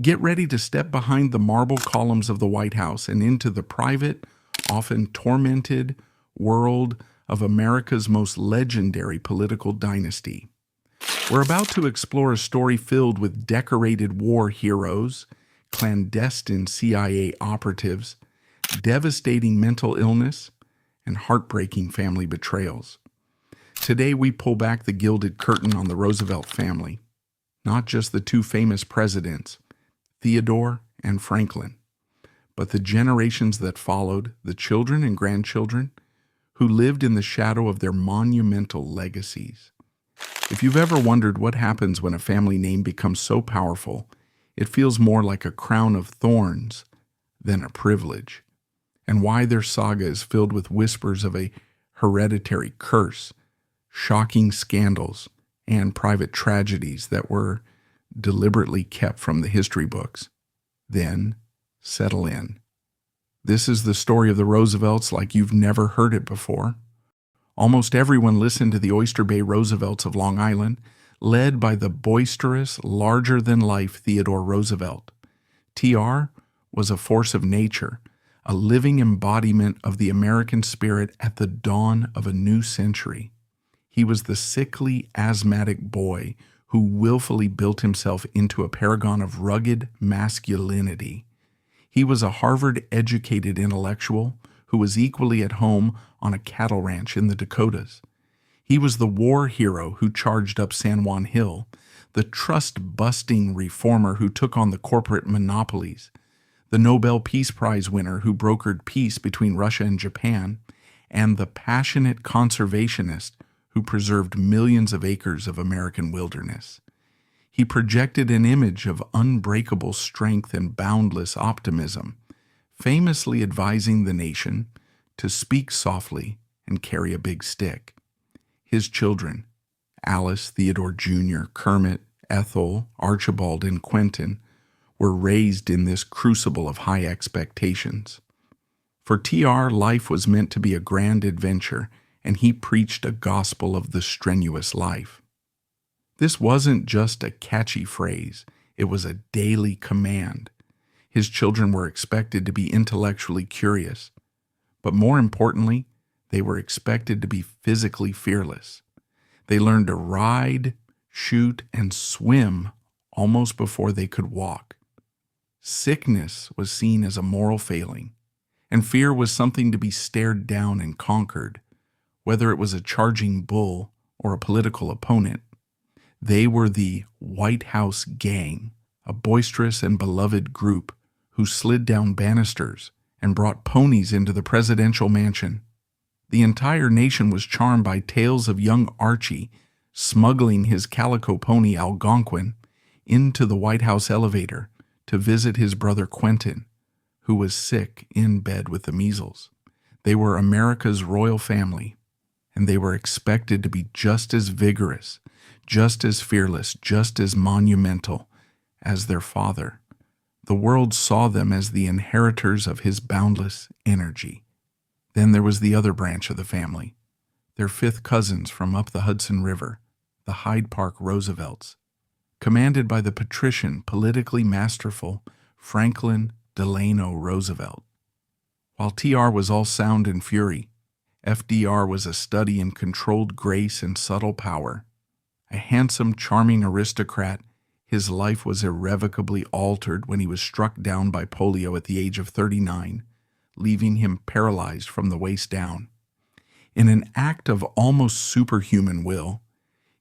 Get ready to step behind the marble columns of the White House and into the private, often tormented world of America's most legendary political dynasty. We're about to explore a story filled with decorated war heroes, clandestine CIA operatives, devastating mental illness, and heartbreaking family betrayals. Today we pull back the gilded curtain on the Roosevelt family, not just the two famous presidents, Theodore and Franklin, but the generations that followed, the children and grandchildren who lived in the shadow of their monumental legacies. If you've ever wondered what happens when a family name becomes so powerful, it feels more like a crown of thorns than a privilege, and why their saga is filled with whispers of a hereditary curse, shocking scandals, and private tragedies that were deliberately kept from the history books. Then, settle in. This is the story of the Roosevelts like you've never heard it before. Almost everyone listened to the Oyster Bay Roosevelts of Long Island, led by the boisterous, larger-than-life Theodore Roosevelt. TR was a force of nature, a living embodiment of the American spirit at the dawn of a new century. He was the sickly, asthmatic boy who willfully built himself into a paragon of rugged masculinity. He was a Harvard-educated intellectual who was equally at home on a cattle ranch in the Dakotas. He was the war hero who charged up San Juan Hill, the trust-busting reformer who took on the corporate monopolies, the Nobel Peace Prize winner who brokered peace between Russia and Japan, and the passionate conservationist who preserved millions of acres of American wilderness. He projected an image of unbreakable strength and boundless optimism, famously advising the nation to speak softly and carry a big stick. His children, Alice, Theodore Jr., Kermit, Ethel, Archibald, and Quentin, were raised in this crucible of high expectations. For TR, life was meant to be a grand adventure, and he preached a gospel of the strenuous life. This wasn't just a catchy phrase, it was a daily command. His children were expected to be intellectually curious, but more importantly, they were expected to be physically fearless. They learned to ride, shoot, and swim almost before they could walk. Sickness was seen as a moral failing, and fear was something to be stared down and conquered. Whether it was a charging bull or a political opponent, they were the White House Gang, a boisterous and beloved group who slid down banisters and brought ponies into the presidential mansion. The entire nation was charmed by tales of young Archie smuggling his calico pony Algonquin into the White House elevator to visit his brother Quentin, who was sick in bed with the measles. They were America's royal family, and they were expected to be just as vigorous, just as fearless, just as monumental as their father. The world saw them as the inheritors of his boundless energy. Then there was the other branch of the family, their fifth cousins from up the Hudson River, the Hyde Park Roosevelts, commanded by the patrician, politically masterful Franklin Delano Roosevelt. While TR was all sound and fury, FDR was a study in controlled grace and subtle power. A handsome, charming aristocrat, his life was irrevocably altered when he was struck down by polio at the age of 39, leaving him paralyzed from the waist down. In an act of almost superhuman will,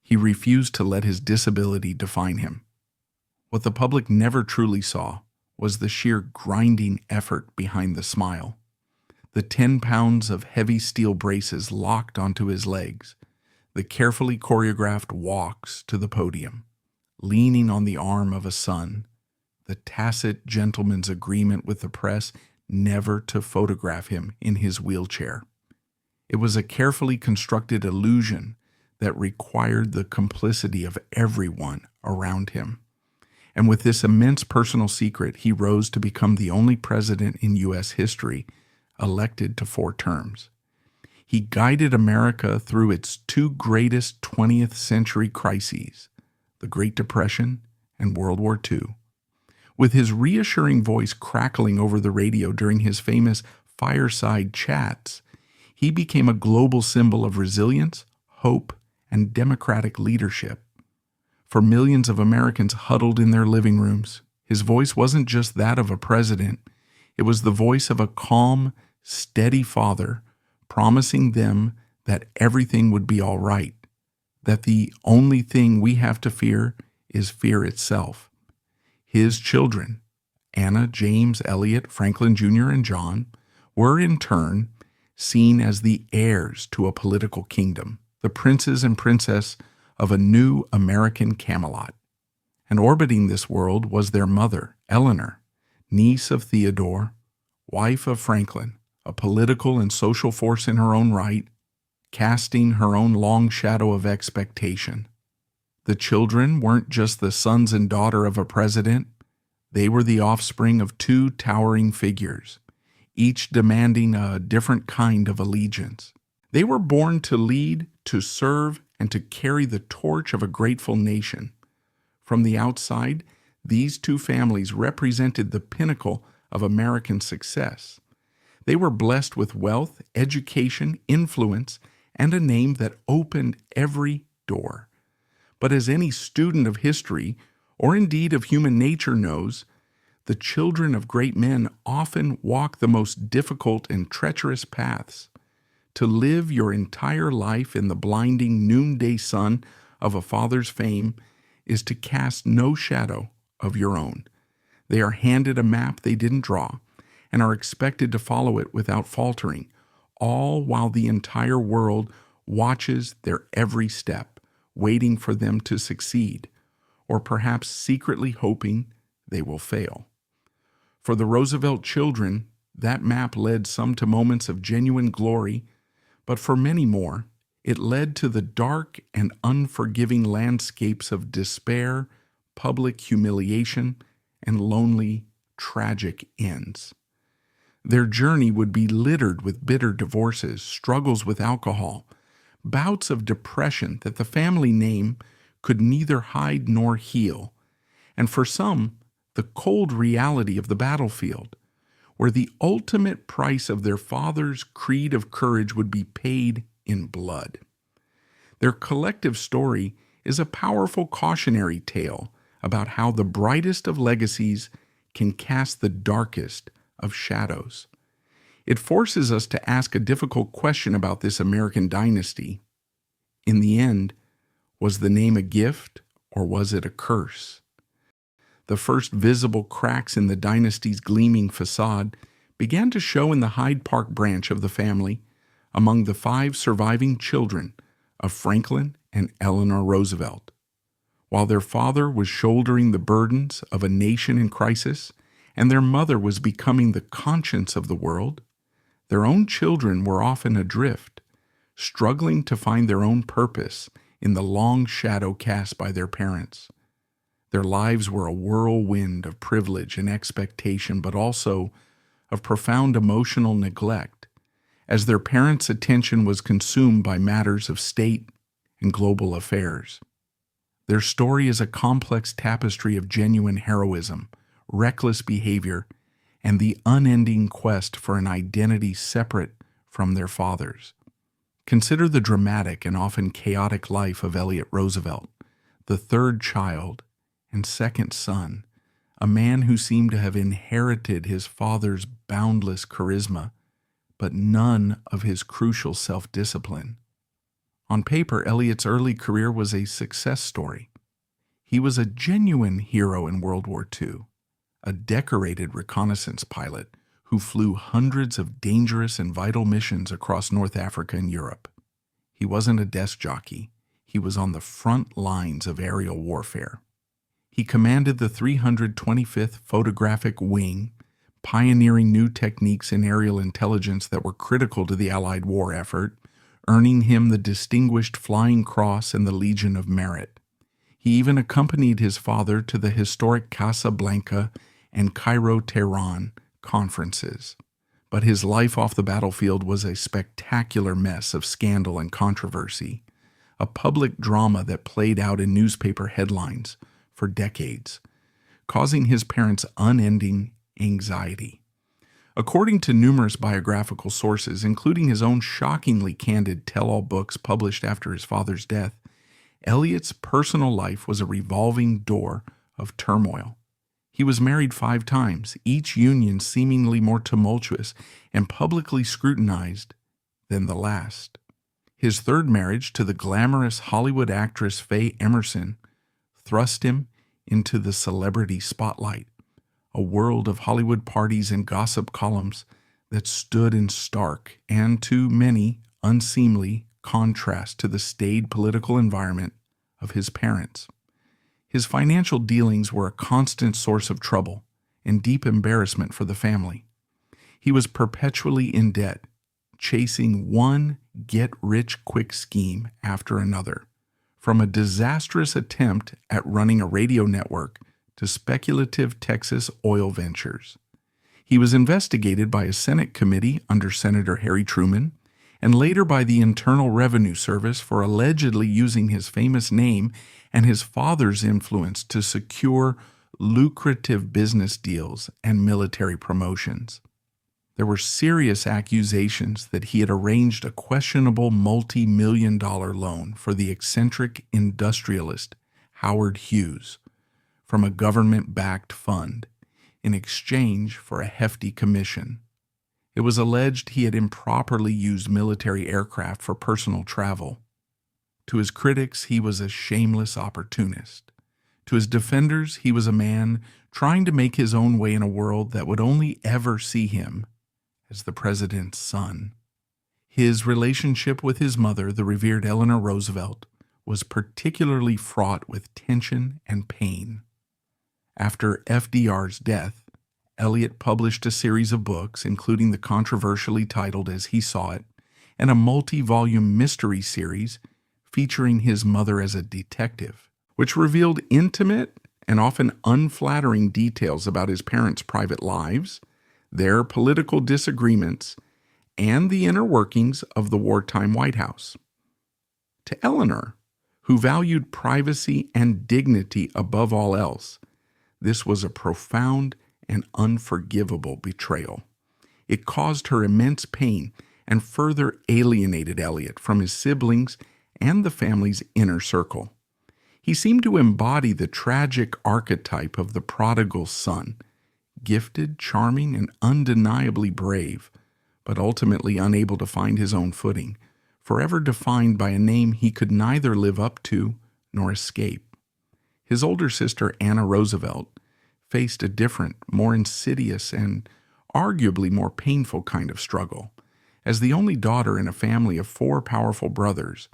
he refused to let his disability define him. What the public never truly saw was the sheer grinding effort behind the smile. The 10 pounds of heavy steel braces locked onto his legs, the carefully choreographed walks to the podium, leaning on the arm of a son, the tacit gentleman's agreement with the press never to photograph him in his wheelchair. It was a carefully constructed illusion that required the complicity of everyone around him. And with this immense personal secret, he rose to become the only president in U.S. history elected to 4 terms. He guided America through its 2 greatest 20th century crises, the Great Depression and World War II. With his reassuring voice crackling over the radio during his famous fireside chats, he became a global symbol of resilience, hope, and democratic leadership. For millions of Americans huddled in their living rooms, his voice wasn't just that of a president, it was the voice of a calm, steady father promising them that everything would be all right, that the only thing we have to fear is fear itself. His children, Anna, James, Elliot, Franklin Jr., and John, were in turn seen as the heirs to a political kingdom, the princes and princess of a new American Camelot. And orbiting this world was their mother, Eleanor, niece of Theodore, wife of Franklin, a political and social force in her own right, casting her own long shadow of expectation. The children weren't just the sons and daughter of a president, they were the offspring of two towering figures, each demanding a different kind of allegiance. They were born to lead, to serve, and to carry the torch of a grateful nation. From the outside, these two families represented the pinnacle of American success. They were blessed with wealth, education, influence, and a name that opened every door. But as any student of history, or indeed of human nature knows, the children of great men often walk the most difficult and treacherous paths. To live your entire life in the blinding noonday sun of a father's fame is to cast no shadow of your own. They are handed a map they didn't draw and are expected to follow it without faltering, all while the entire world watches their every step, waiting for them to succeed, or perhaps secretly hoping they will fail. For the Roosevelt children, that map led some to moments of genuine glory, but for many more, it led to the dark and unforgiving landscapes of despair, public humiliation, and lonely, tragic ends. Their journey would be littered with bitter divorces, struggles with alcohol, bouts of depression that the family name could neither hide nor heal, and for some, the cold reality of the battlefield, where the ultimate price of their father's creed of courage would be paid in blood. Their collective story is a powerful cautionary tale about how the brightest of legacies can cast the darkest of shadows. It forces us to ask a difficult question about this American dynasty. In the end, was the name a gift or was it a curse? The first visible cracks in the dynasty's gleaming facade began to show in the Hyde Park branch of the family among the 5 surviving children of Franklin and Eleanor Roosevelt. While their father was shouldering the burdens of a nation in crisis and their mother was becoming the conscience of the world, their own children were often adrift, struggling to find their own purpose in the long shadow cast by their parents. Their lives were a whirlwind of privilege and expectation, but also of profound emotional neglect, as their parents' attention was consumed by matters of state and global affairs. Their story is a complex tapestry of genuine heroism, reckless behavior, and the unending quest for an identity separate from their fathers. Consider the dramatic and often chaotic life of Elliot Roosevelt, the third child and second son, a man who seemed to have inherited his father's boundless charisma, but none of his crucial self-discipline. On paper, Elliot's early career was a success story. He was a genuine hero in World War II, a decorated reconnaissance pilot who flew hundreds of dangerous and vital missions across North Africa and Europe. He wasn't a desk jockey. He was on the front lines of aerial warfare. He commanded the 325th Photographic Wing, pioneering new techniques in aerial intelligence that were critical to the Allied war effort, earning him the Distinguished Flying Cross and the Legion of Merit. He even accompanied his father to the historic Casablanca and Cairo-Tehran conferences. But his life off the battlefield was a spectacular mess of scandal and controversy, a public drama that played out in newspaper headlines for decades. causing his parents unending anxiety. According to numerous biographical sources, including his own shockingly candid tell-all books published after his father's death, Eliot's personal life was a revolving door of turmoil. He was married 5 times, each union seemingly more tumultuous and publicly scrutinized than the last. His third marriage to the glamorous Hollywood actress Faye Emerson thrust him into the celebrity spotlight, a world of Hollywood parties and gossip columns that stood in stark and, to many, unseemly contrast to the staid political environment of his parents. His financial dealings were a constant source of trouble and deep embarrassment for the family. He was perpetually in debt, chasing one get-rich-quick scheme after another, from a disastrous attempt at running a radio network to speculative Texas oil ventures. He was investigated by a Senate committee under Senator Harry Truman, and later by the Internal Revenue Service for allegedly using his famous name and his father's influence to secure lucrative business deals and military promotions. There were serious accusations that he had arranged a questionable multi-million-dollar loan for the eccentric industrialist Howard Hughes from a government-backed fund in exchange for a hefty commission. It was alleged he had improperly used military aircraft for personal travel. To his critics, he was a shameless opportunist. To his defenders, he was a man trying to make his own way in a world that would only ever see him as the president's son. His relationship with his mother, the revered Eleanor Roosevelt, was particularly fraught with tension and pain. After FDR's death, Eliot published a series of books, including the controversially titled As He Saw It, and a multi-volume mystery series featuring his mother as a detective, which revealed intimate and often unflattering details about his parents' private lives, their political disagreements, and the inner workings of the wartime White House. To Eleanor, who valued privacy and dignity above all else, this was a profound and unforgivable betrayal. It caused her immense pain and further alienated Eliot from his siblings and the family's inner circle. He seemed to embody the tragic archetype of the prodigal son, gifted, charming, and undeniably brave, but ultimately unable to find his own footing, forever defined by a name he could neither live up to nor escape. His older sister, Anna Roosevelt, faced a different, more insidious, and arguably more painful kind of struggle. As the only daughter in a family of 4 powerful brothers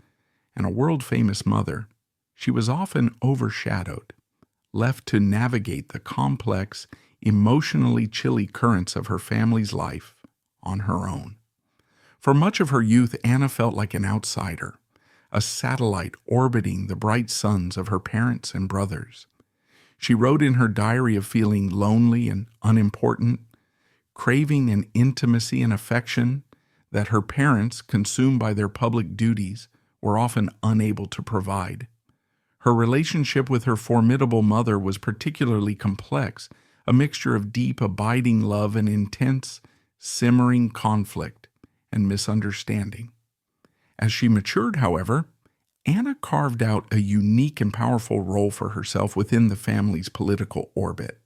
and a world-famous mother, she was often overshadowed, left to navigate the complex, emotionally chilly currents of her family's life on her own. For much of her youth, Anna felt like an outsider, a satellite orbiting the bright suns of her parents and brothers. She wrote in her diary of feeling lonely and unimportant, craving an intimacy and affection that her parents, consumed by their public duties, were often unable to provide. Her relationship with her formidable mother was particularly complex, a mixture of deep, abiding love and intense, simmering conflict and misunderstanding. As she matured, however, Anna carved out a unique and powerful role for herself within the family's political orbit.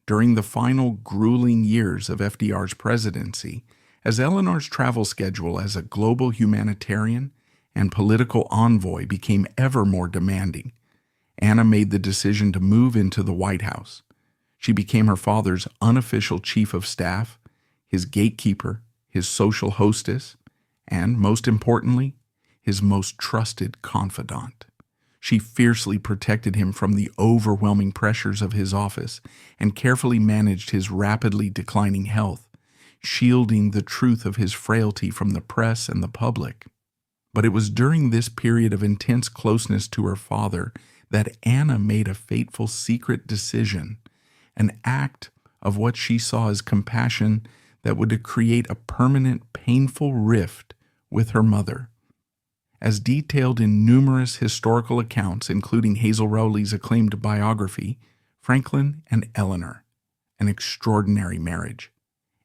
During the final grueling years of FDR's presidency, as Eleanor's travel schedule as a global humanitarian and political envoy became ever more demanding, Anna made the decision to move into the White House. She became her father's unofficial chief of staff, his gatekeeper, his social hostess, and, most importantly, his most trusted confidant. She fiercely protected him from the overwhelming pressures of his office and carefully managed his rapidly declining health, shielding the truth of his frailty from the press and the public. But it was during this period of intense closeness to her father that Anna made a fateful secret decision, an act of what she saw as compassion that would create a permanent, painful rift with her mother. As detailed in numerous historical accounts, including Hazel Rowley's acclaimed biography, Franklin and Eleanor, an extraordinary marriage.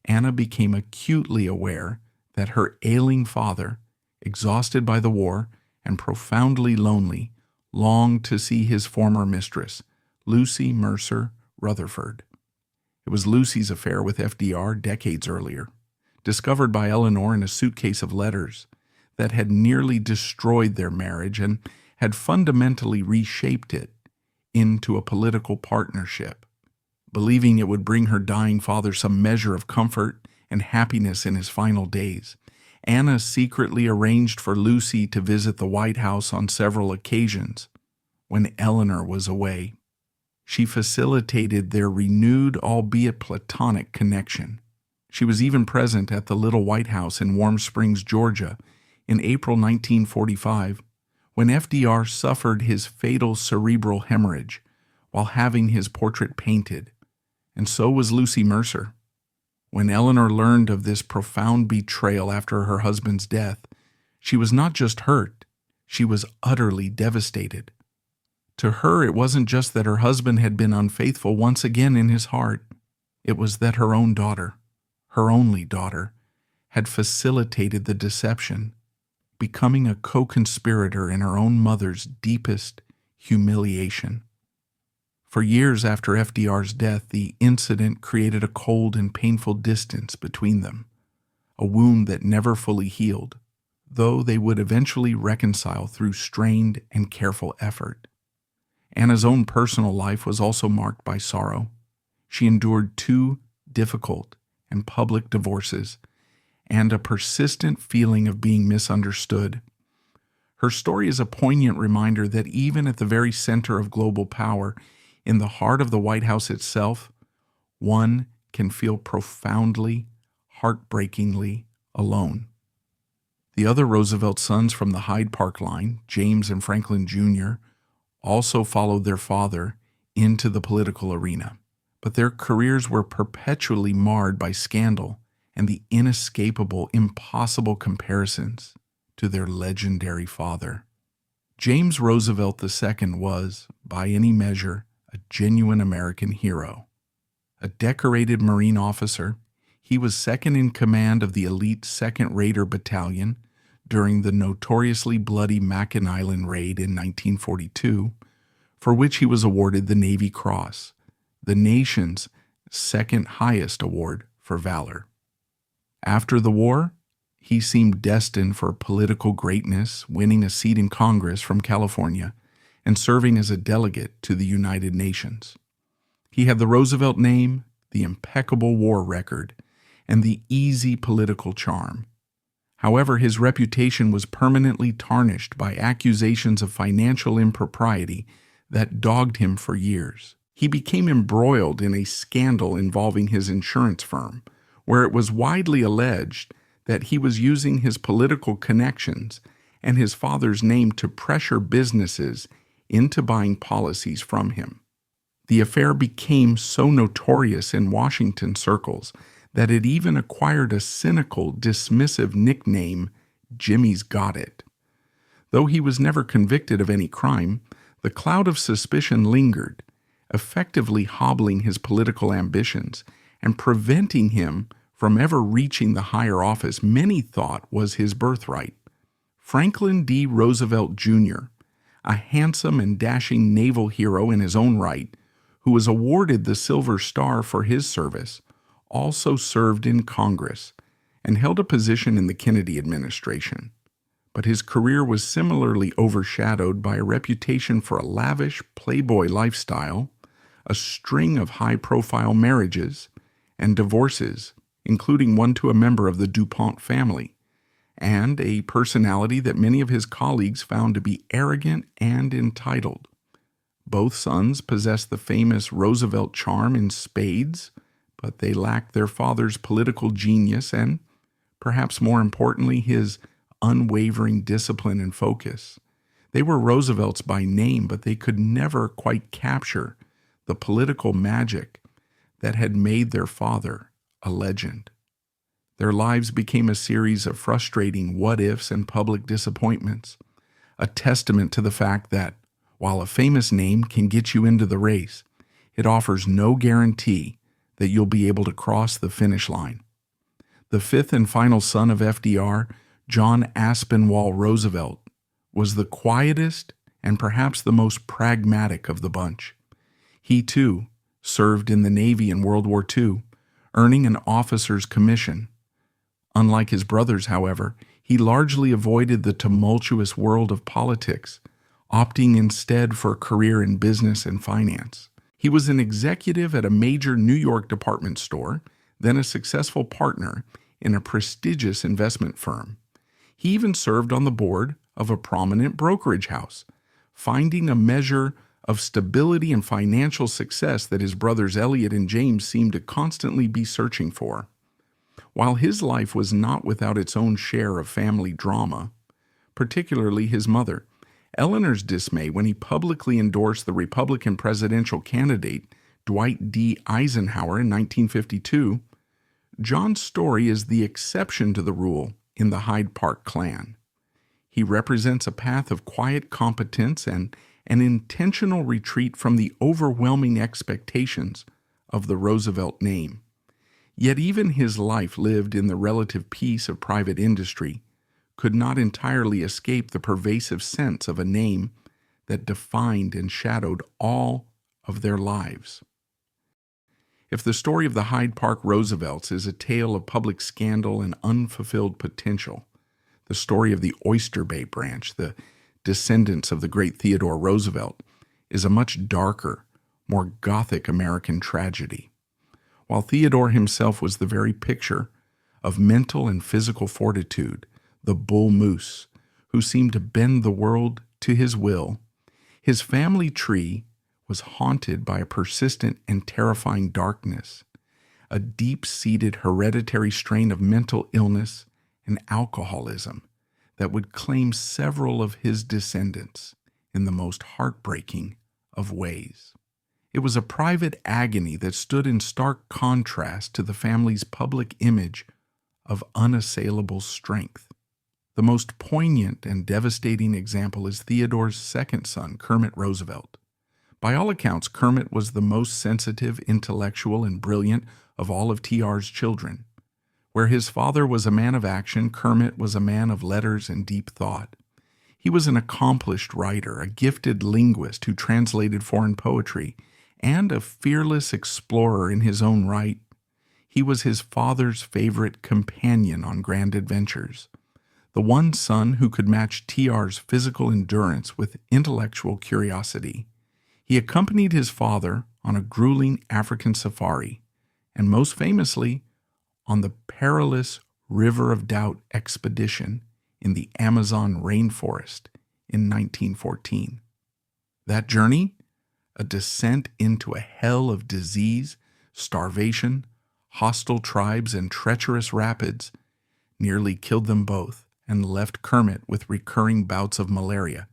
Anna became acutely aware that her ailing father, exhausted by the war and profoundly lonely, longed to see his former mistress, Lucy Mercer Rutherford. It was Lucy's affair with FDR decades earlier, discovered by Eleanor in a suitcase of letters, that had nearly destroyed their marriage and had fundamentally reshaped it into a political partnership. Believing it would bring her dying father some measure of comfort and happiness in his final days, Anna secretly arranged for Lucy to visit the White House on several occasions when Eleanor was away. She facilitated their renewed, albeit platonic, connection. She was even present at the Little White House in Warm Springs, Georgia, in April 1945, when FDR suffered his fatal cerebral hemorrhage while having his portrait painted, and so was Lucy Mercer. When Eleanor learned of this profound betrayal after her husband's death, she was not just hurt, she was utterly devastated. To her, it wasn't just that her husband had been unfaithful once again in his heart. It was that her own daughter, her only daughter, had facilitated the deception, becoming a co-conspirator in her own mother's deepest humiliation. For years after FDR's death, the incident created a cold and painful distance between them, a wound that never fully healed, though they would eventually reconcile through strained and careful effort. Anna's own personal life was also marked by sorrow. She endured 2 difficult and public divorces and a persistent feeling of being misunderstood. Her story is a poignant reminder that even at the very center of global power, in the heart of the White House itself, one can feel profoundly, heartbreakingly alone. The other Roosevelt sons from the Hyde Park line, James and Franklin Jr., also followed their father into the political arena, but their careers were perpetually marred by scandal and the inescapable, impossible comparisons to their legendary father. James Roosevelt II was, by any measure, a genuine American hero. A decorated Marine officer, he was second in command of the elite 2nd Raider Battalion during the notoriously bloody Mackinac Island raid in 1942, for which he was awarded the Navy Cross, the nation's second highest award for valor. After the war, he seemed destined for political greatness, winning a seat in Congress from California and serving as a delegate to the United Nations. He had the Roosevelt name, the impeccable war record, and the easy political charm. However, his reputation was permanently tarnished by accusations of financial impropriety that dogged him for years. He became embroiled in a scandal involving his insurance firm, where it was widely alleged that he was using his political connections and his father's name to pressure businesses into buying policies from him. The affair became so notorious in Washington circles that it even acquired a cynical, dismissive nickname, Jimmy's Got It. Though he was never convicted of any crime, the cloud of suspicion lingered, effectively hobbling his political ambitions and preventing him from ever reaching the higher office many thought was his birthright. Franklin D. Roosevelt Jr., a handsome and dashing naval hero in his own right, who was awarded the Silver Star for his service, also served in Congress and held a position in the Kennedy administration. But his career was similarly overshadowed by a reputation for a lavish playboy lifestyle, a string of high-profile marriages and divorces, including one to a member of the DuPont family, and a personality that many of his colleagues found to be arrogant and entitled. Both sons possessed the famous Roosevelt charm in spades, but they lacked their father's political genius and, perhaps more importantly, his unwavering discipline and focus. They were Roosevelts by name, but they could never quite capture the political magic that had made their father a legend. Their lives became a series of frustrating what-ifs and public disappointments, a testament to the fact that, while a famous name can get you into the race, It offers no guarantee that you'll be able to cross the finish line. The fifth and final son of FDR, John Aspinwall Roosevelt, was the quietest and perhaps the most pragmatic of the bunch. He, too, served in the Navy in World War II, earning an officer's commission. Unlike his brothers, however, he largely avoided the tumultuous world of politics, opting instead for a career in business and finance. He was an executive at a major New York department store, then a successful partner in a prestigious investment firm. He even served on the board of a prominent brokerage house, finding a measure of stability and financial success that his brothers Elliot and James seemed to constantly be searching for. While his life was not without its own share of family drama, particularly his mother, Eleanor's dismay when he publicly endorsed the Republican presidential candidate Dwight D. Eisenhower in 1952, John's story is the exception to the rule in the Hyde Park clan. He represents a path of quiet competence and an intentional retreat from the overwhelming expectations of the Roosevelt name. Yet even his life lived in the relative peace of private industry could not entirely escape the pervasive sense of a name that defined and shadowed all of their lives. If the story of the Hyde Park Roosevelts is a tale of public scandal and unfulfilled potential, the story of the Oyster Bay branch, the descendants of the great Theodore Roosevelt, is a much darker, more Gothic American tragedy. While Theodore himself was the very picture of mental and physical fortitude, the bull moose, who seemed to bend the world to his will, his family tree was haunted by a persistent and terrifying darkness, a deep-seated hereditary strain of mental illness and alcoholism that would claim several of his descendants in the most heartbreaking of ways. It was a private agony that stood in stark contrast to the family's public image of unassailable strength. The most poignant and devastating example is Theodore's second son, Kermit Roosevelt. By all accounts, Kermit was the most sensitive, intellectual, and brilliant of all of TR's children. Where his father was a man of action, Kermit was a man of letters and deep thought. He was an accomplished writer, a gifted linguist who translated foreign poetry, and a fearless explorer in his own right. He was his father's favorite companion on grand adventures, the one son who could match TR's physical endurance with intellectual curiosity. He accompanied his father on a grueling African safari, and most famously, on the perilous River of Doubt expedition in the Amazon rainforest in 1914. That journey, a descent into a hell of disease, starvation, hostile tribes, and treacherous rapids, nearly killed them both and left Kermit with recurring bouts of malaria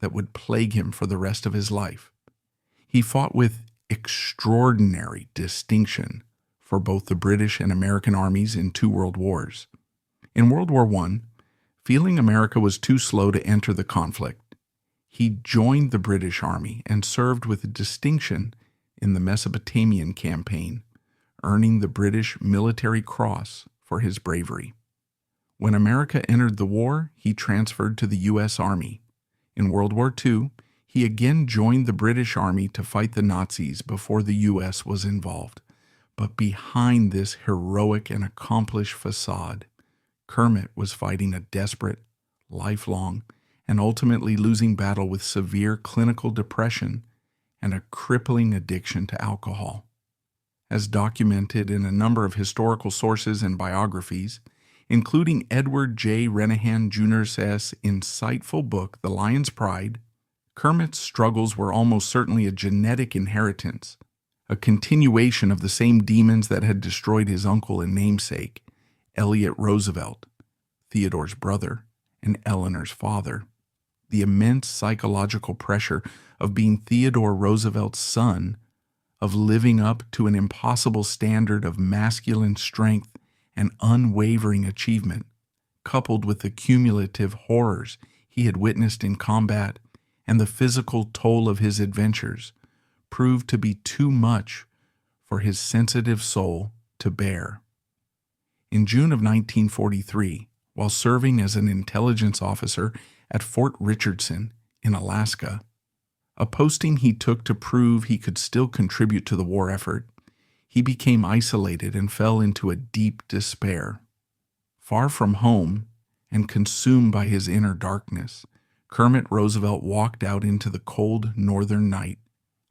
that would plague him for the rest of his life. He fought with extraordinary distinction for both the British and American armies in 2 world wars. In World War I, feeling America was too slow to enter the conflict, he joined the British Army and served with distinction in the Mesopotamian campaign, earning the British Military Cross for his bravery. When America entered the war, he transferred to the U.S. Army. In World War II, he again joined the British Army to fight the Nazis before the U.S. was involved. But behind this heroic and accomplished facade, Kermit was fighting a desperate, lifelong, and ultimately losing battle with severe clinical depression and a crippling addiction to alcohol. As documented in a number of historical sources and biographies, including Edward J. Renahan Jr.'s insightful book, The Lion's Pride, Kermit's struggles were almost certainly a genetic inheritance, a continuation of the same demons that had destroyed his uncle and namesake, Elliot Roosevelt, Theodore's brother and Eleanor's father. The immense psychological pressure of being Theodore Roosevelt's son, of living up to an impossible standard of masculine strength and unwavering achievement, coupled with the cumulative horrors he had witnessed in combat and the physical toll of his adventures, proved to be too much for his sensitive soul to bear. In June of 1943, while serving as an intelligence officer at Fort Richardson in Alaska, a posting he took to prove he could still contribute to the war effort, he became isolated and fell into a deep despair. Far from home and consumed by his inner darkness, Kermit Roosevelt walked out into the cold northern night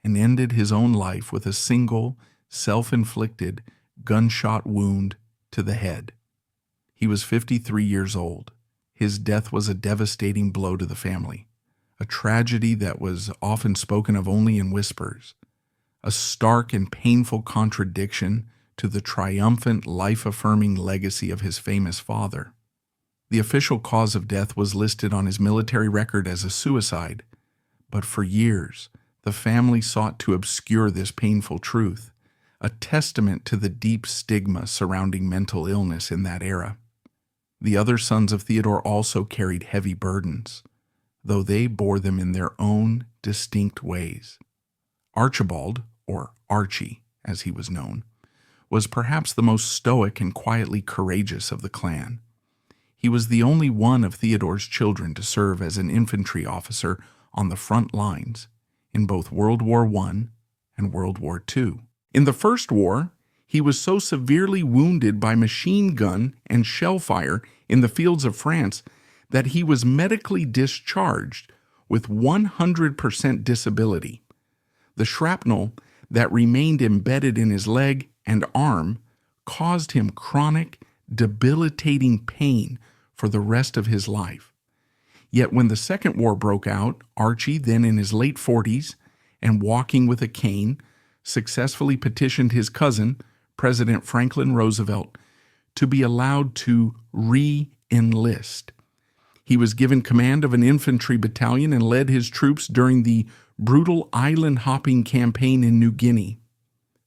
and ended his own life with a single, self-inflicted gunshot wound to the head. He was 53 years old. His death was a devastating blow to the family, a tragedy that was often spoken of only in whispers, a stark and painful contradiction to the triumphant, life-affirming legacy of his famous father. The official cause of death was listed on his military record as a suicide, but for years, the family sought to obscure this painful truth, a testament to the deep stigma surrounding mental illness in that era. The other sons of Theodore also carried heavy burdens, though they bore them in their own distinct ways. Archibald, or Archie, as he was known, was perhaps the most stoic and quietly courageous of the clan. He was the only one of Theodore's children to serve as an infantry officer on the front lines in both World War I and World War II. In the First War, he was so severely wounded by machine gun and shell fire in the fields of France that he was medically discharged with 100% disability. The shrapnel that remained embedded in his leg and arm caused him chronic, debilitating pain for the rest of his life. Yet when the Second War broke out, Archie, then in his late 40s and walking with a cane, successfully petitioned his cousin, President Franklin Roosevelt, to be allowed to re-enlist. He was given command of an infantry battalion and led his troops during the brutal island-hopping campaign in New Guinea.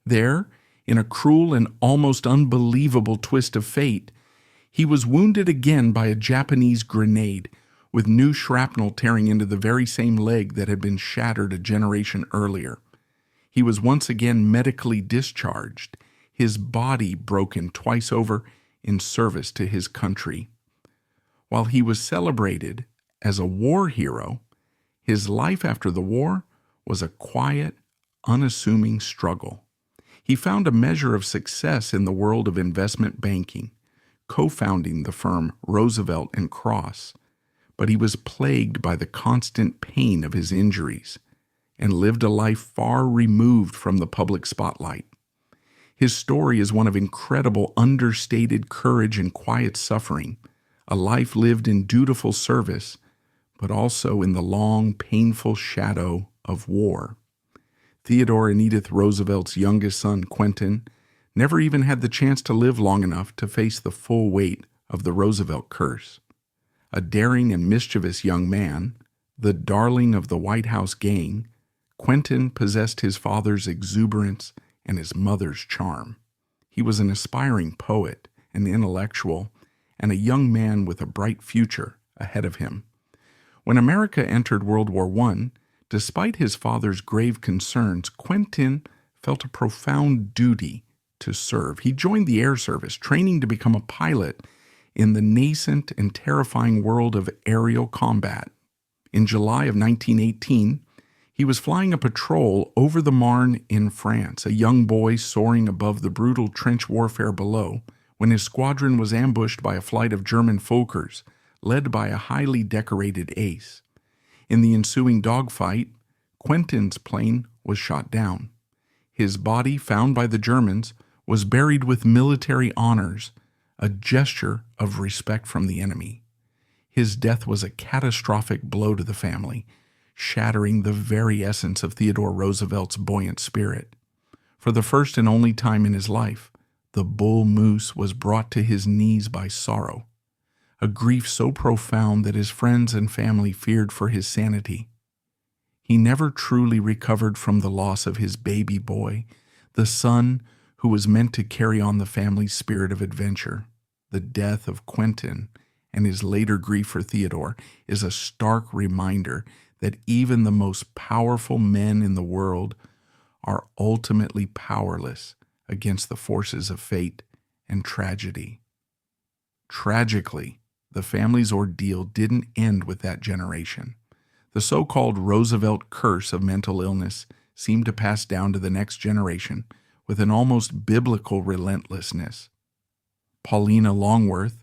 There, in a cruel and almost unbelievable twist of fate, he was wounded again by a Japanese grenade, with new shrapnel tearing into the very same leg that had been shattered a generation earlier. He was once again medically discharged, his body broken twice over in service to his country. While he was celebrated as a war hero, his life after the war was a quiet, unassuming struggle. He found a measure of success in the world of investment banking, co-founding the firm Roosevelt and Cross, but he was plagued by the constant pain of his injuries and lived a life far removed from the public spotlight. His story is one of incredible understated courage and quiet suffering, a life lived in dutiful service, but also in the long, painful shadow of war. Theodore and Edith Roosevelt's youngest son, Quentin, never even had the chance to live long enough to face the full weight of the Roosevelt curse. A daring and mischievous young man, the darling of the White House gang, Quentin possessed his father's exuberance and his mother's charm. He was an aspiring poet, an intellectual, and a young man with a bright future ahead of him. When America entered World War I, despite his father's grave concerns, Quentin felt a profound duty to serve. He joined the Air Service, training to become a pilot in the nascent and terrifying world of aerial combat. In July of 1918, he was flying a patrol over the Marne in France, a young boy soaring above the brutal trench warfare below, when his squadron was ambushed by a flight of German Fokkers, led by a highly decorated ace. In the ensuing dogfight, Quentin's plane was shot down. His body, found by the Germans, was buried with military honors, a gesture of respect from the enemy. His death was a catastrophic blow to the family, shattering the very essence of Theodore Roosevelt's buoyant spirit. For the first and only time in his life, the bull moose was brought to his knees by sorrow, a grief so profound that his friends and family feared for his sanity. He never truly recovered from the loss of his baby boy, the son who was meant to carry on the family's spirit of adventure. The death of Quentin and his later grief for Theodore is a stark reminder that even the most powerful men in the world are ultimately powerless against the forces of fate and tragedy. Tragically, the family's ordeal didn't end with that generation. The so-called Roosevelt curse of mental illness seemed to pass down to the next generation with an almost biblical relentlessness. Paulina Longworth,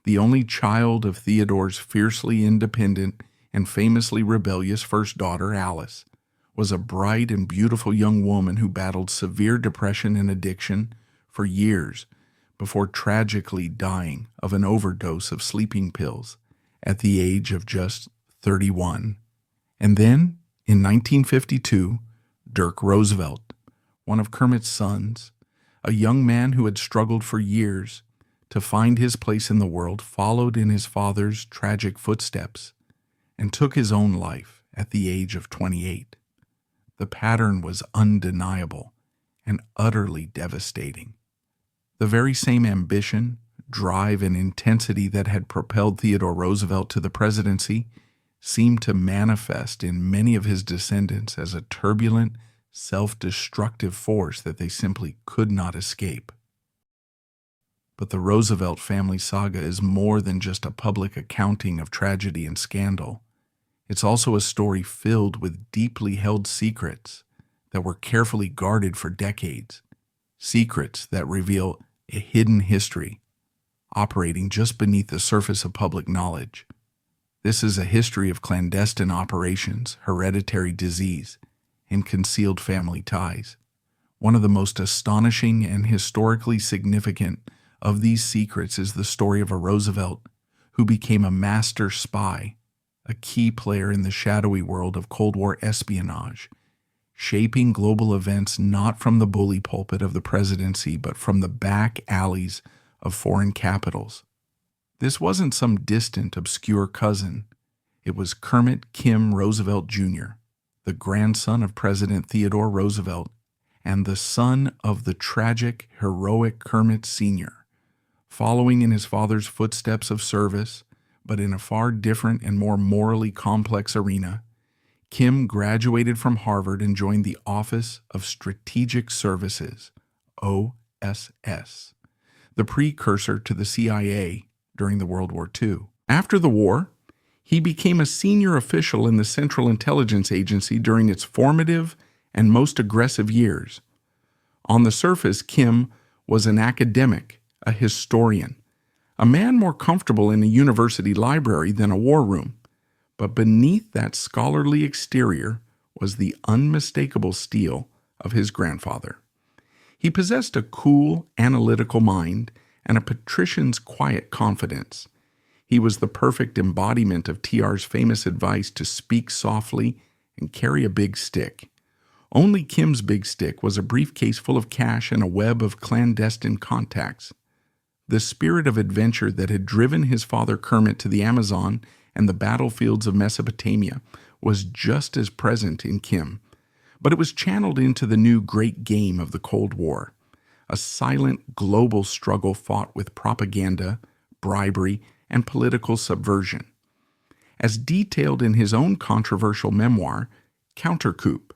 the only child of Theodore's fiercely independent and famously rebellious first daughter, Alice, was a bright and beautiful young woman who battled severe depression and addiction for years before tragically dying of an overdose of sleeping pills at the age of just 31. And then, in 1952, Dirk Roosevelt, one of Kermit's sons, a young man who had struggled for years to find his place in the world, followed in his father's tragic footsteps and took his own life at the age of 28. The pattern was undeniable and utterly devastating. The very same ambition, drive, and intensity that had propelled Theodore Roosevelt to the presidency seemed to manifest in many of his descendants as a turbulent, self-destructive force that they simply could not escape. But the Roosevelt family saga is more than just a public accounting of tragedy and scandal. It's also a story filled with deeply held secrets that were carefully guarded for decades, secrets that reveal a hidden history operating just beneath the surface of public knowledge. This is a history of clandestine operations, hereditary disease, and concealed family ties. One of the most astonishing and historically significant of these secrets is the story of a Roosevelt who became a master spy, a key player in the shadowy world of Cold War espionage, shaping global events not from the bully pulpit of the presidency, but from the back alleys of foreign capitals. This wasn't some distant, obscure cousin. It was Kermit Kim Roosevelt Jr., the grandson of President Theodore Roosevelt and the son of the tragic, heroic Kermit Sr., following in his father's footsteps of service, but in a far different and more morally complex arena. Kim graduated from Harvard and joined the Office of Strategic Services, OSS, the precursor to the CIA during the World War II. After the war, he became a senior official in the Central Intelligence Agency during its formative and most aggressive years. On the surface, Kim was an academic, a historian, a man more comfortable in a university library than a war room. But beneath that scholarly exterior was the unmistakable steel of his grandfather. He possessed a cool, analytical mind and a patrician's quiet confidence. He was the perfect embodiment of TR's famous advice to speak softly and carry a big stick. Only Kim's big stick was a briefcase full of cash and a web of clandestine contacts. The spirit of adventure that had driven his father Kermit to the Amazon and the battlefields of Mesopotamia was just as present in Kim, but it was channeled into the new great game of the Cold War, a silent global struggle fought with propaganda, bribery, and political subversion. As detailed in his own controversial memoir, Countercoup,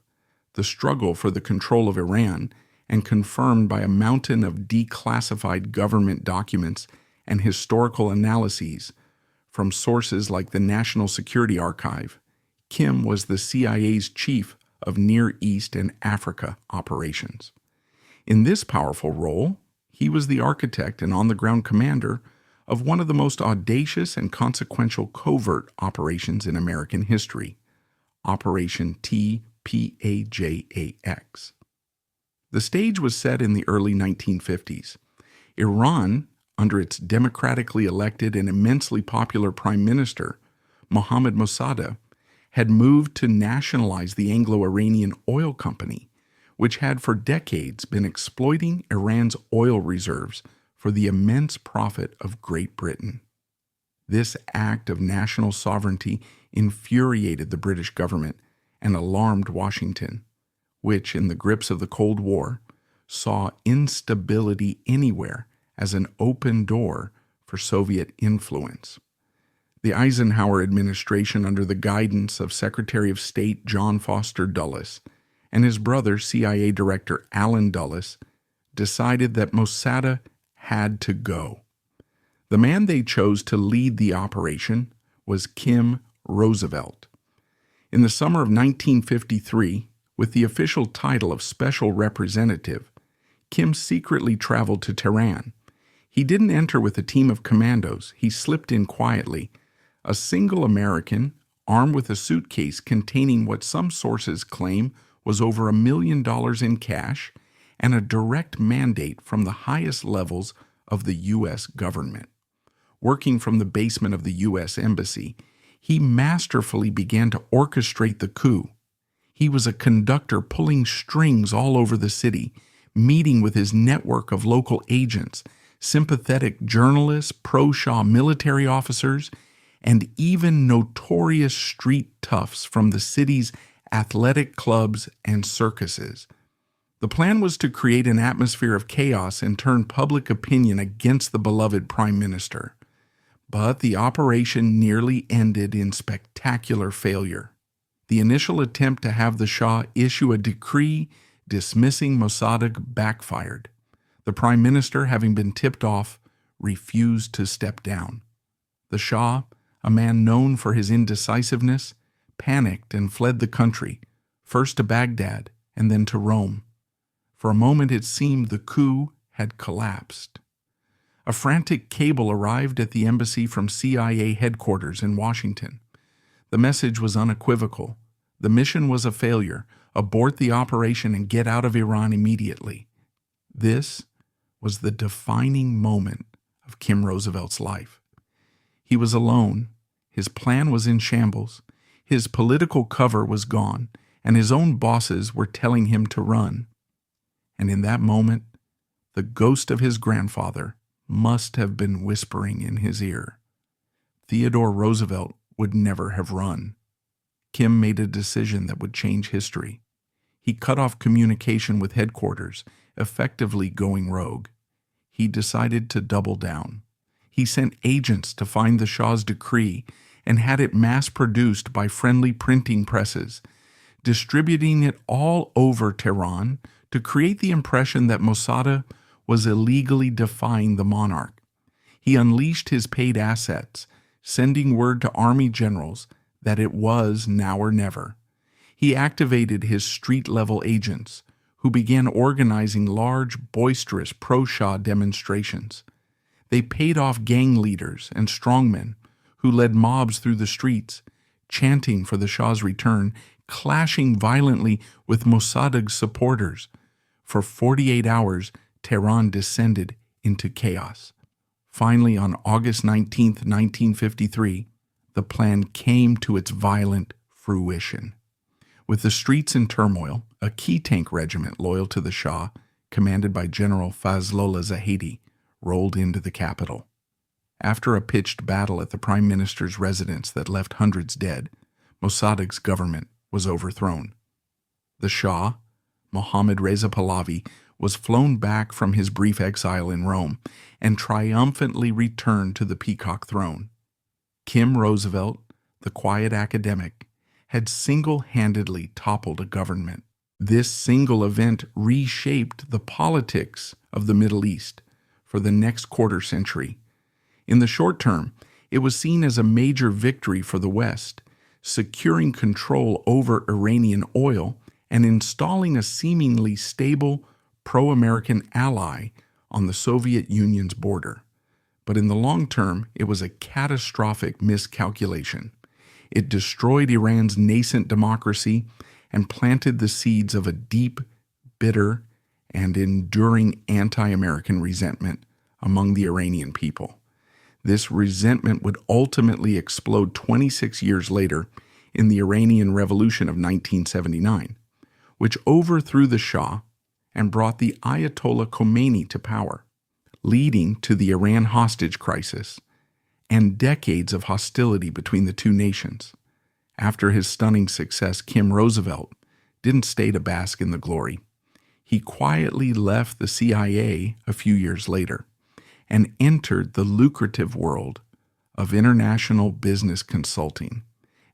the struggle for the control of Iran, and confirmed by a mountain of declassified government documents and historical analyses from sources like the National Security Archive, Kim was the CIA's chief of Near East and Africa operations. In this powerful role, he was the architect and on-the-ground commander of one of the most audacious and consequential covert operations in American history, Operation TPAJAX. The stage was set in the early 1950s. Iran, under its democratically elected and immensely popular Prime Minister, Mohammad Mossadegh, had moved to nationalize the Anglo-Iranian Oil Company, which had for decades been exploiting Iran's oil reserves for the immense profit of Great Britain. This act of national sovereignty infuriated the British government and alarmed Washington, which, in the grips of the Cold War, saw instability anywhere as an open door for Soviet influence. The Eisenhower administration, under the guidance of Secretary of State John Foster Dulles and his brother, CIA Director Allen Dulles, decided that Mossad had to go. The man they chose to lead the operation was Kim Roosevelt. In the summer of 1953, with the official title of Special Representative, Kim secretly traveled to Tehran. He didn't enter with a team of commandos. He slipped in quietly. A single American, armed with a suitcase containing what some sources claim was over $1 million in cash and a direct mandate from the highest levels of the U.S. government. Working from the basement of the U.S. Embassy, he masterfully began to orchestrate the coup. He was a conductor pulling strings all over the city, meeting with his network of local agents, sympathetic journalists, pro-Shah military officers, and even notorious street toughs from the city's athletic clubs and circuses. The plan was to create an atmosphere of chaos and turn public opinion against the beloved prime minister. But the operation nearly ended in spectacular failure. The initial attempt to have the Shah issue a decree dismissing Mossadegh backfired. The prime minister, having been tipped off, refused to step down. The Shah, a man known for his indecisiveness, panicked and fled the country, first to Baghdad and then to Rome. For a moment it seemed the coup had collapsed. A frantic cable arrived at the embassy from CIA headquarters in Washington. The message was unequivocal. The mission was a failure. Abort the operation and get out of Iran immediately. This was the defining moment of Kim Roosevelt's life. He was alone. His plan was in shambles. His political cover was gone, and his own bosses were telling him to run. And in that moment, the ghost of his grandfather must have been whispering in his ear. Theodore Roosevelt would never have run. Kim made a decision that would change history. He cut off communication with headquarters, effectively going rogue. He decided to double down. He sent agents to find the Shah's decree and had it mass-produced by friendly printing presses, distributing it all over Tehran to create the impression that Mossadegh was illegally defying the monarch. He unleashed his paid assets, sending word to army generals that it was now or never. He activated his street-level agents, who began organizing large, boisterous pro-Shah demonstrations. They paid off gang leaders and strongmen who led mobs through the streets, chanting for the Shah's return, clashing violently with Mossadegh's supporters. For 48 hours, Tehran descended into chaos. Finally, on August 19, 1953, the plan came to its violent fruition. With the streets in turmoil, a key tank regiment loyal to the Shah, commanded by General Fazlollah Zahedi, rolled into the capital. After a pitched battle at the prime minister's residence that left hundreds dead, Mossadegh's government was overthrown. The Shah, Mohammad Reza Pahlavi, was flown back from his brief exile in Rome and triumphantly returned to the peacock throne. Kim Roosevelt, the quiet academic, had single-handedly toppled a government. This single event reshaped the politics of the Middle East for the next quarter century. In the short term, it was seen as a major victory for the West, securing control over Iranian oil and installing a seemingly stable, pro-American ally on the Soviet Union's border. But in the long term, it was a catastrophic miscalculation. It destroyed Iran's nascent democracy and planted the seeds of a deep, bitter, and enduring anti-American resentment among the Iranian people. This resentment would ultimately explode 26 years later in the Iranian Revolution of 1979, which overthrew the Shah and brought the Ayatollah Khomeini to power, leading to the Iran hostage crisis and decades of hostility between the two nations. After his stunning success, Kim Roosevelt didn't stay to bask in the glory. He quietly left the CIA a few years later and entered the lucrative world of international business consulting,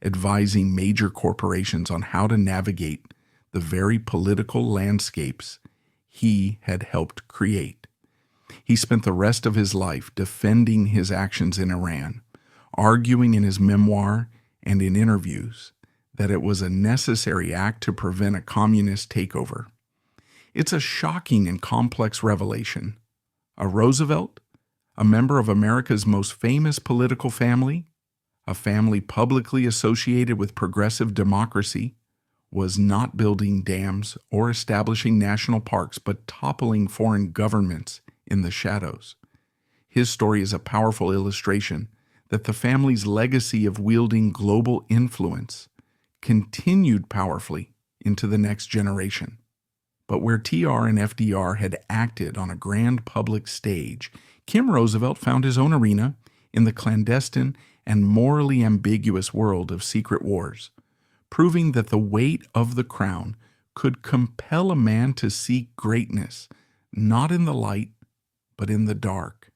advising major corporations on how to navigate the very political landscapes he had helped create. He spent the rest of his life defending his actions in Iran, arguing in his memoir and in interviews that it was a necessary act to prevent a communist takeover. It's a shocking and complex revelation. A Roosevelt, a member of America's most famous political family, a family publicly associated with progressive democracy, was not building dams or establishing national parks, but toppling foreign governments in the shadows. His story is a powerful illustration that the family's legacy of wielding global influence continued powerfully into the next generation. But where TR and FDR had acted on a grand public stage, Kim Roosevelt found his own arena in the clandestine and morally ambiguous world of secret wars, proving that the weight of the crown could compel a man to seek greatness, not in the light, but in the dark.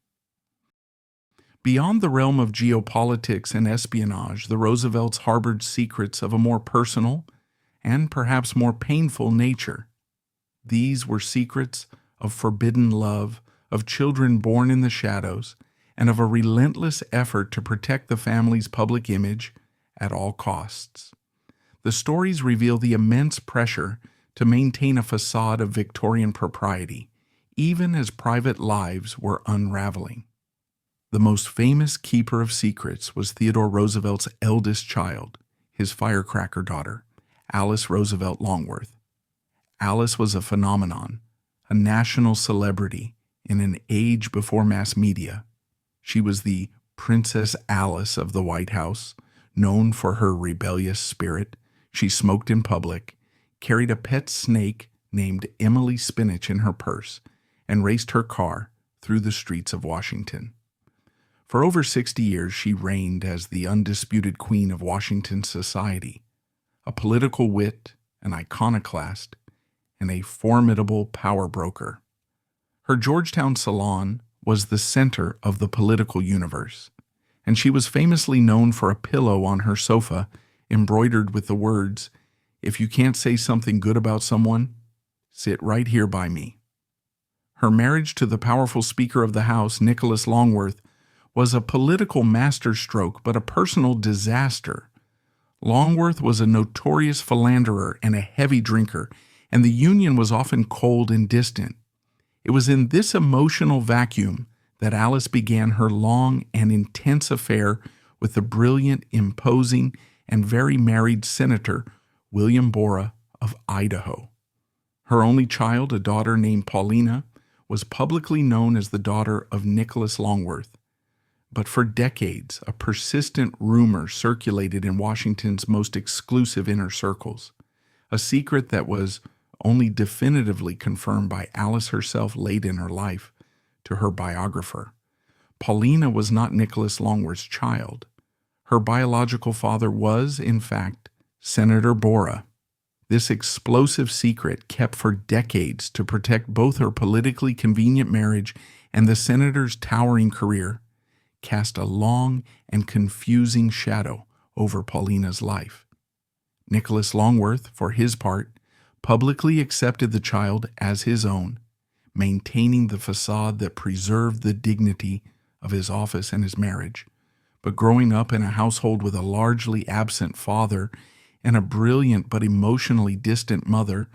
Beyond the realm of geopolitics and espionage, the Roosevelts harbored secrets of a more personal and perhaps more painful nature. These were secrets of forbidden love, of children born in the shadows, and of a relentless effort to protect the family's public image at all costs. The stories reveal the immense pressure to maintain a facade of Victorian propriety, even as private lives were unraveling. The most famous keeper of secrets was Theodore Roosevelt's eldest child, his firecracker daughter, Alice Roosevelt Longworth. Alice was a phenomenon, a national celebrity in an age before mass media. She was the Princess Alice of the White House, known for her rebellious spirit. She smoked in public, carried a pet snake named Emily Spinach in her purse, and raced her car through the streets of Washington. For over 60 years, she reigned as the undisputed queen of Washington society, a political wit, an iconoclast, and a formidable power broker. Her Georgetown salon was the center of the political universe, and she was famously known for a pillow on her sofa embroidered with the words, "If you can't say something good about someone, sit right here by me." Her marriage to the powerful Speaker of the House, Nicholas Longworth, was a political masterstroke, but a personal disaster. Longworth was a notorious philanderer and a heavy drinker, and the union was often cold and distant. It was in this emotional vacuum that Alice began her long and intense affair with the brilliant, imposing, and very married Senator William Borah of Idaho. Her only child, a daughter named Paulina, was publicly known as the daughter of Nicholas Longworth. But for decades, a persistent rumor circulated in Washington's most exclusive inner circles, a secret that was only definitively confirmed by Alice herself late in her life to her biographer. Paulina was not Nicholas Longworth's child. Her biological father was, in fact, Senator Borah. This explosive secret, kept for decades to protect both her politically convenient marriage and the senator's towering career, cast a long and confusing shadow over Paulina's life. Nicholas Longworth, for his part, publicly accepted the child as his own, maintaining the facade that preserved the dignity of his office and his marriage. But growing up in a household with a largely absent father and a brilliant but emotionally distant mother,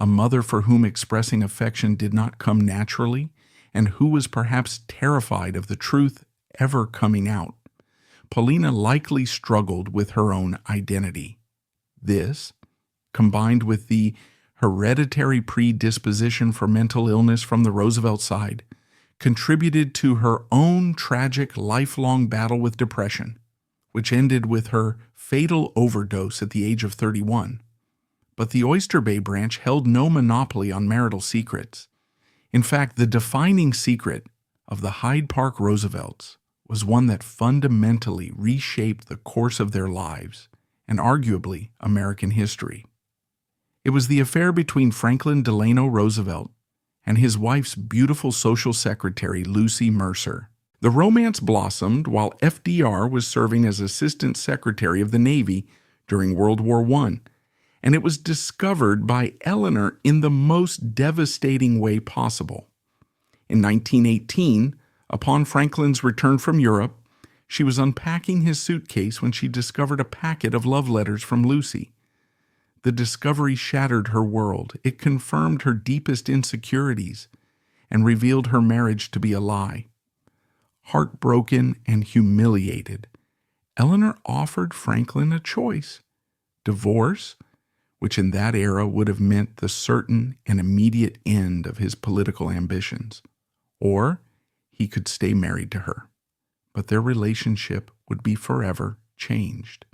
a mother for whom expressing affection did not come naturally, and who was perhaps terrified of the truth ever coming out, Paulina likely struggled with her own identity. This, combined with the hereditary predisposition for mental illness from the Roosevelt side, contributed to her own tragic lifelong battle with depression, which ended with her fatal overdose at the age of 31. But the Oyster Bay branch held no monopoly on marital secrets. In fact, the defining secret of the Hyde Park Roosevelts was one that fundamentally reshaped the course of their lives and arguably American history. It was the affair between Franklin Delano Roosevelt and his wife's beautiful social secretary, Lucy Mercer. The romance blossomed while FDR was serving as Assistant Secretary of the Navy during World War I, and it was discovered by Eleanor in the most devastating way possible. In 1918, upon Franklin's return from Europe, she was unpacking his suitcase when she discovered a packet of love letters from Lucy. The discovery shattered her world. It confirmed her deepest insecurities and revealed her marriage to be a lie. Heartbroken and humiliated, Eleanor offered Franklin a choice: divorce, which in that era would have meant the certain and immediate end of his political ambitions, or he could stay married to her. But their relationship would be forever changed.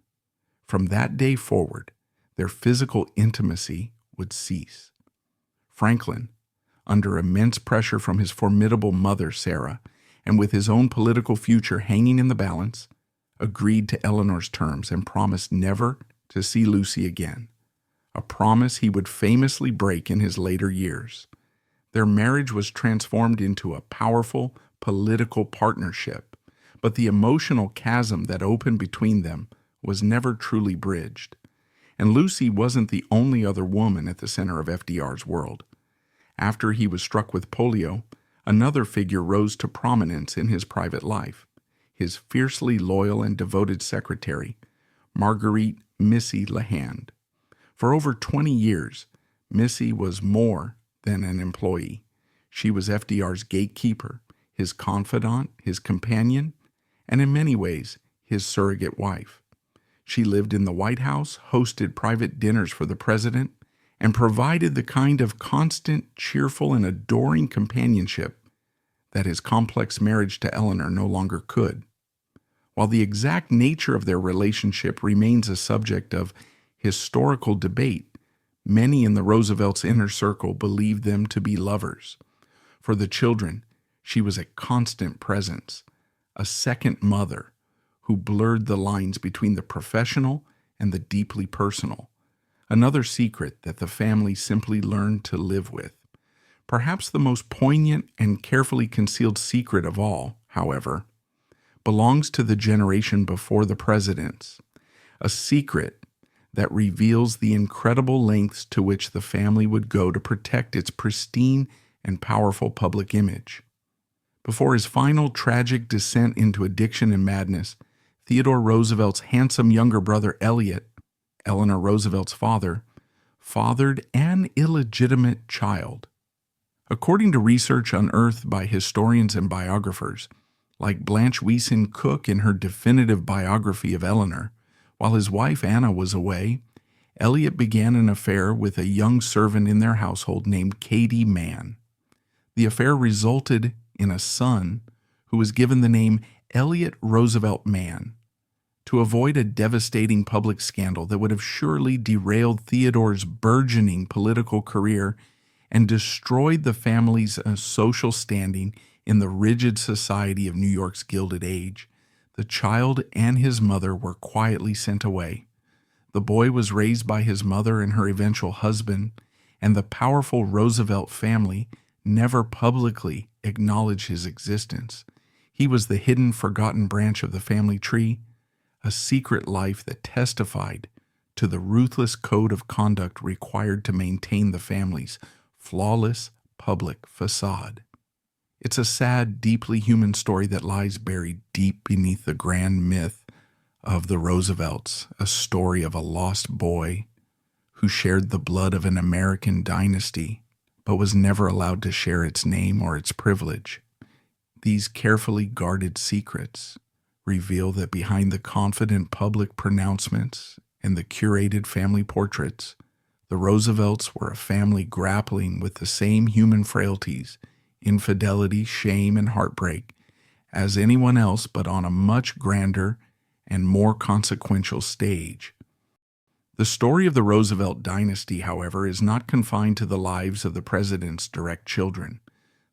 From that day forward, their physical intimacy would cease. Franklin, under immense pressure from his formidable mother, Sarah, and with his own political future hanging in the balance, agreed to Eleanor's terms and promised never to see Lucy again, a promise he would famously break in his later years. Their marriage was transformed into a powerful political partnership, but the emotional chasm that opened between them was never truly bridged. And Lucy wasn't the only other woman at the center of FDR's world. After he was struck with polio, another figure rose to prominence in his private life: his fiercely loyal and devoted secretary, Marguerite "Missy" LaHand. For over 20 years, Missy was more than an employee. She was FDR's gatekeeper, his confidant, his companion, and in many ways, his surrogate wife. She lived in the White House, hosted private dinners for the president, and provided the kind of constant, cheerful, and adoring companionship that his complex marriage to Eleanor no longer could. While the exact nature of their relationship remains a subject of historical debate, many in the Roosevelts' inner circle believed them to be lovers. For the children, she was a constant presence, a second mother who blurred the lines between the professional and the deeply personal, another secret that the family simply learned to live with. Perhaps the most poignant and carefully concealed secret of all, however, belongs to the generation before the presidents, a secret that reveals the incredible lengths to which the family would go to protect its pristine and powerful public image. Before his final tragic descent into addiction and madness, Theodore Roosevelt's handsome younger brother Elliot, Eleanor Roosevelt's father, fathered an illegitimate child. According to research unearthed by historians and biographers, like Blanche Wiesen Cook in her definitive biography of Eleanor, while his wife Anna was away, Elliot began an affair with a young servant in their household named Katie Mann. The affair resulted in a son who was given the name Elliot Roosevelt Mann. To avoid a devastating public scandal that would have surely derailed Theodore's burgeoning political career and destroyed the family's social standing in the rigid society of New York's Gilded Age, the child and his mother were quietly sent away. The boy was raised by his mother and her eventual husband, and the powerful Roosevelt family never publicly acknowledged his existence. He was the hidden, forgotten branch of the family tree, a secret life that testified to the ruthless code of conduct required to maintain the family's flawless public facade. It's a sad, deeply human story that lies buried deep beneath the grand myth of the Roosevelts, a story of a lost boy who shared the blood of an American dynasty, but was never allowed to share its name or its privilege. These carefully guarded secrets reveal that behind the confident public pronouncements and the curated family portraits, the Roosevelts were a family grappling with the same human frailties, infidelity, shame, and heartbreak as anyone else, but on a much grander and more consequential stage. The story of the Roosevelt dynasty, however, is not confined to the lives of the president's direct children.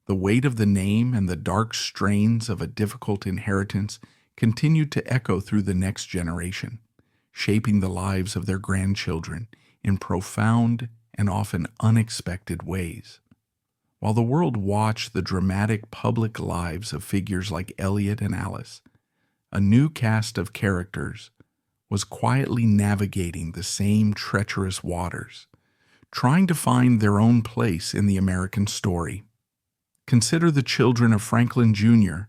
The weight of the name and the dark strains of a difficult inheritance continued to echo through the next generation, shaping the lives of their grandchildren in profound and often unexpected ways. While the world watched the dramatic public lives of figures like Elliot and Alice, a new cast of characters was quietly navigating the same treacherous waters, trying to find their own place in the American story. Consider the children of Franklin Jr.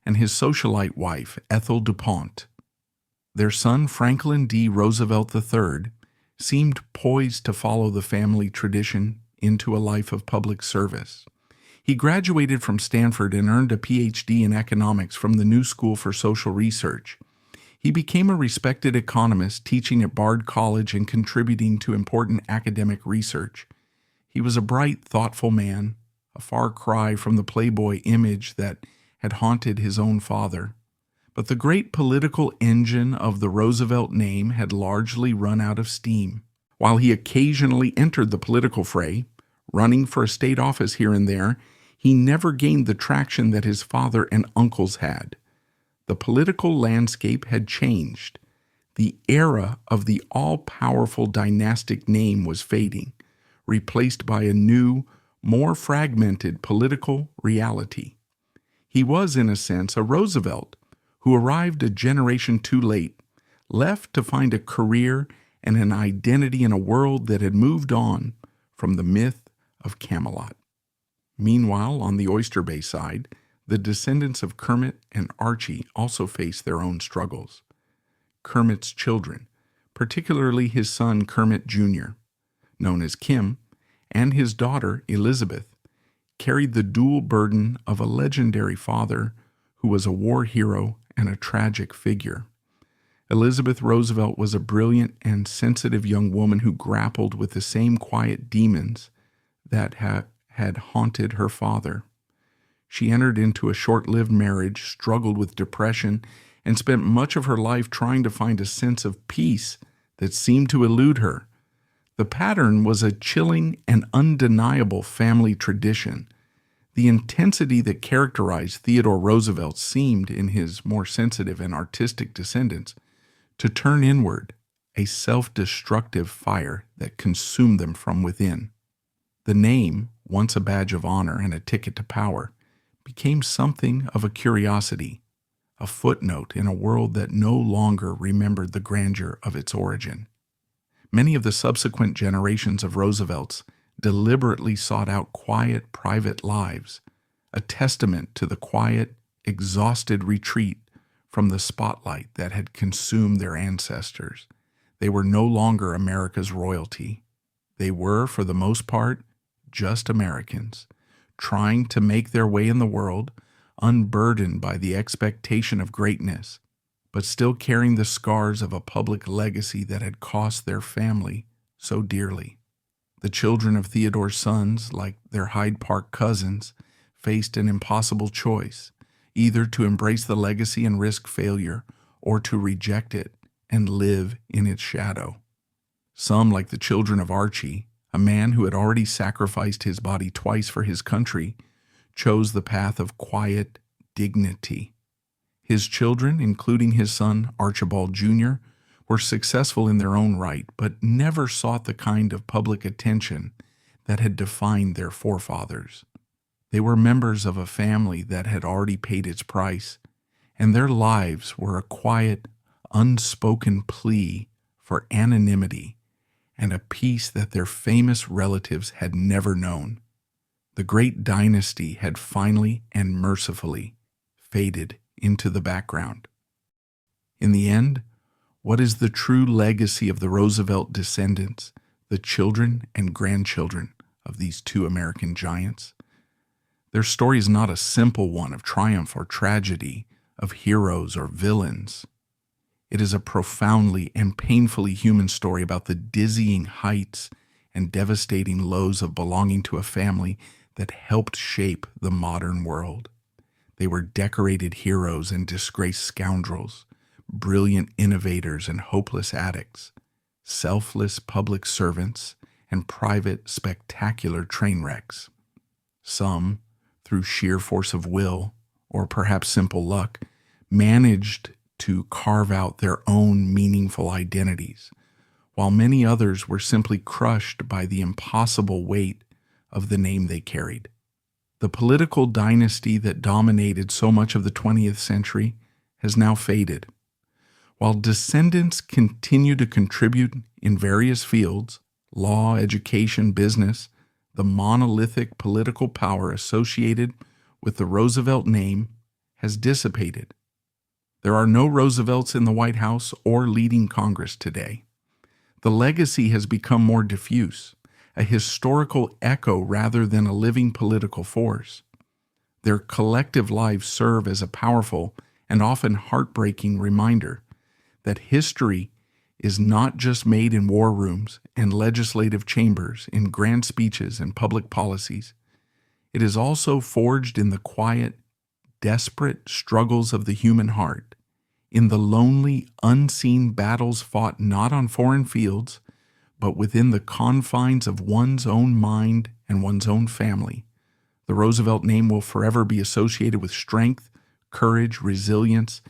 and his socialite wife, Ethel DuPont. Their son, Franklin D. Roosevelt III, seemed poised to follow the family tradition into a life of public service. He graduated from Stanford and earned a Ph.D. in economics from the New School for Social Research. He became a respected economist, teaching at Bard College and contributing to important academic research. He was a bright, thoughtful man, a far cry from the playboy image that had haunted his own father. But the great political engine of the Roosevelt name had largely run out of steam. While he occasionally entered the political fray, running for a state office here and there, he never gained the traction that his father and uncles had. The political landscape had changed. The era of the all-powerful dynastic name was fading, replaced by a new, more fragmented political reality. He was, in a sense, a Roosevelt who arrived a generation too late, left to find a career and an identity in a world that had moved on from the myth of Camelot. Meanwhile, on the Oyster Bay side, the descendants of Kermit and Archie also faced their own struggles. Kermit's children, particularly his son Kermit Jr., known as Kim, and his daughter Elizabeth, carried the dual burden of a legendary father who was a war hero and a tragic figure. Elizabeth Roosevelt was a brilliant and sensitive young woman who grappled with the same quiet demons that had haunted her father. She entered into a short-lived marriage, struggled with depression, and spent much of her life trying to find a sense of peace that seemed to elude her. The pattern was a chilling and undeniable family tradition. The intensity that characterized Theodore Roosevelt seemed, in his more sensitive and artistic descendants, to turn inward, a self-destructive fire that consumed them from within. The name, once a badge of honor and a ticket to power, became something of a curiosity, a footnote in a world that no longer remembered the grandeur of its origin. Many of the subsequent generations of Roosevelts deliberately sought out quiet, private lives, a testament to the quiet, exhausted retreat from the spotlight that had consumed their ancestors. They were no longer America's royalty. They were, for the most part, just Americans, trying to make their way in the world, unburdened by the expectation of greatness, but still carrying the scars of a public legacy that had cost their family so dearly. The children of Theodore's sons, like their Hyde Park cousins, faced an impossible choice, either to embrace the legacy and risk failure, or to reject it and live in its shadow. Some, like the children of Archie, a man who had already sacrificed his body twice for his country, chose the path of quiet dignity. His children, including his son Archibald Jr., were successful in their own right, but never sought the kind of public attention that had defined their forefathers. They were members of a family that had already paid its price, and their lives were a quiet, unspoken plea for anonymity and a peace that their famous relatives had never known. The great dynasty had finally and mercifully faded into the background. In the end, what is the true legacy of the Roosevelt descendants, the children and grandchildren of these two American giants? Their story is not a simple one of triumph or tragedy, of heroes or villains. It is a profoundly and painfully human story about the dizzying heights and devastating lows of belonging to a family that helped shape the modern world. They were decorated heroes and disgraced scoundrels, brilliant innovators and hopeless addicts, selfless public servants and private, spectacular train wrecks. Some, through sheer force of will, or perhaps simple luck, managed to carve out their own meaningful identities, while many others were simply crushed by the impossible weight of the name they carried. The political dynasty that dominated so much of the 20th century has now faded. While descendants continue to contribute in various fields, law, education, business, the monolithic political power associated with the Roosevelt name has dissipated. There are no Roosevelts in the White House or leading Congress today. The legacy has become more diffuse, a historical echo rather than a living political force. Their collective lives serve as a powerful and often heartbreaking reminder that history is not just made in war rooms and legislative chambers, in grand speeches and public policies. It is also forged in the quiet, desperate struggles of the human heart, in the lonely, unseen battles fought not on foreign fields, but within the confines of one's own mind and one's own family. The Roosevelt name will forever be associated with strength, courage, resilience,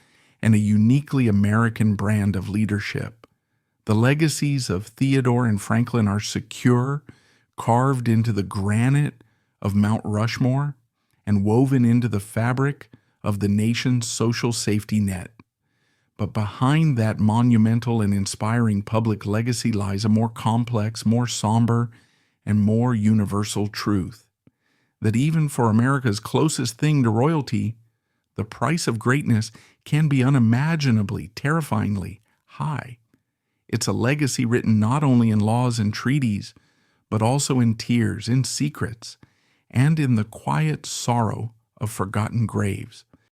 and a uniquely American brand of leadership. The legacies of Theodore and Franklin are secure, carved into the granite of Mount Rushmore, and woven into the fabric of the nation's social safety net. But behind that monumental and inspiring public legacy lies a more complex, more somber, and more universal truth. That even for America's closest thing to royalty, the price of greatness can be unimaginably, terrifyingly high. It's a legacy written not only in laws and treaties, but also in tears, in secrets, and in the quiet sorrow of forgotten graves.